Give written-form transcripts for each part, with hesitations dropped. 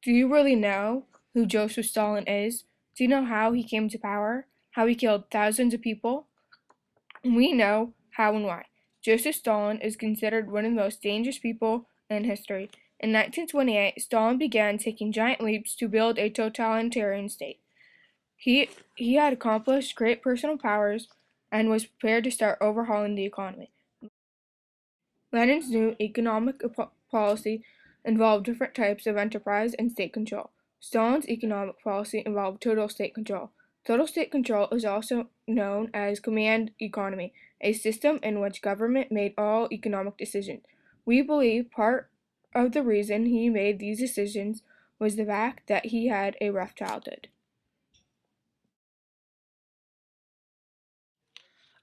Do you really know who Joseph Stalin is? Do you know how he came to power? How he killed thousands of people? We know how and why. Joseph Stalin is considered one of the most dangerous people in history. In 1928, Stalin began taking giant leaps to build a totalitarian state. He had accomplished great personal powers and was prepared to start overhauling the economy. Lenin's new economic policy involved different types of enterprise and state control. Stalin's economic policy involved total state control. Total state control is also known as command economy, a system in which government made all economic decisions. We believe part of the reason he made these decisions was the fact that he had a rough childhood.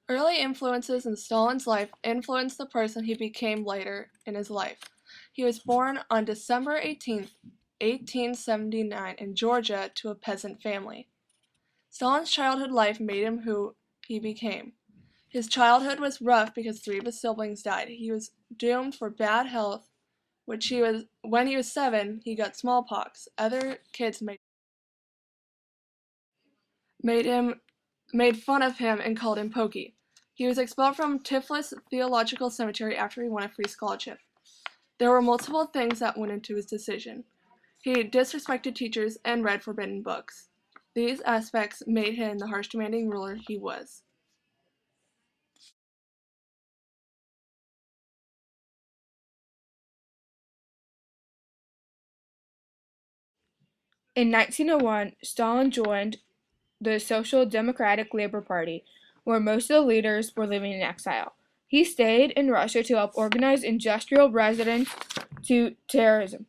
Early influences in Stalin's life influenced the person he became later in his life. He was born on December 18, 1879 in Georgia to a peasant family. Stalin's childhood life made him who he became. His childhood was rough because three of his siblings died. He was doomed for bad health, when he was 7, he got smallpox. Other kids made fun of him and called him Pokey. He was expelled from Tiflis Theological Cemetery after he won a free scholarship. There were multiple things that went into his decision. He disrespected teachers and read forbidden books. These aspects made him the harsh, demanding ruler he was. In 1901, Stalin joined the Social Democratic Labor Party, where most of the leaders were living in exile. He stayed in Russia to help organize industrial resistance to terrorism.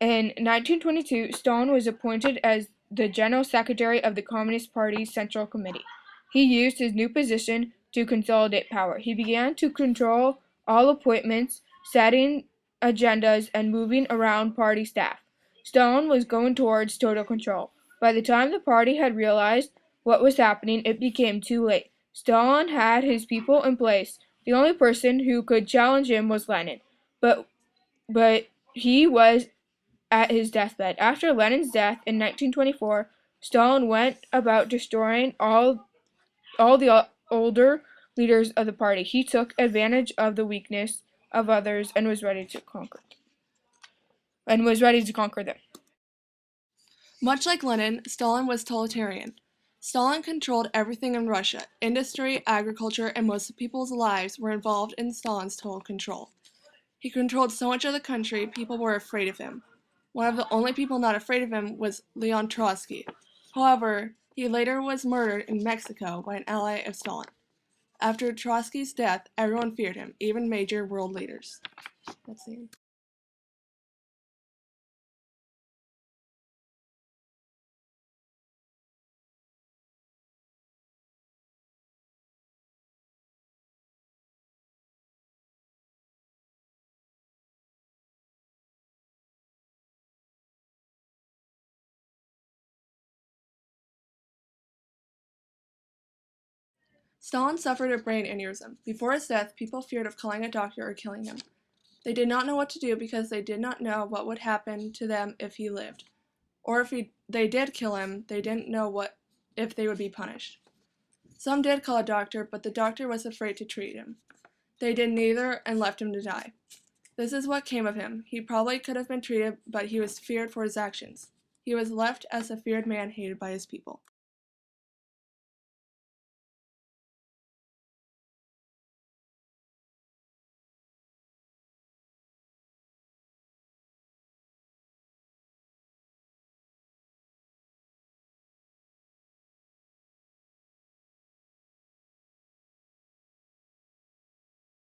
In 1922, Stalin was appointed as the General Secretary of the Communist Party's Central Committee. He used his new position to consolidate power. He began to control all appointments, setting agendas, and moving around party staff. Stalin was going towards total control. By the time the party had realized what was happening, it became too late. Stalin had his people in place. The only person who could challenge him was Lenin. But he was at his deathbed. After Lenin's death in 1924, Stalin went about destroying all the older leaders of the party. He took advantage of the weakness of others and was ready to conquer them. Much like Lenin, Stalin was totalitarian. Stalin controlled everything in Russia. Industry, agriculture, and most of people's lives were involved in Stalin's total control. He controlled so much of the country, people were afraid of him. One of the only people not afraid of him was Leon Trotsky. However, he later was murdered in Mexico by an ally of Stalin. After Trotsky's death, everyone feared him, even major world leaders. That's the end. Stalin suffered a brain aneurysm. Before his death, people feared of calling a doctor or killing him. They did not know what to do because they did not know what would happen to them if he lived. Or if they did kill him, they didn't know if they would be punished. Some did call a doctor, but the doctor was afraid to treat him. They did neither and left him to die. This is what came of him. He probably could have been treated, but he was feared for his actions. He was left as a feared man hated by his people.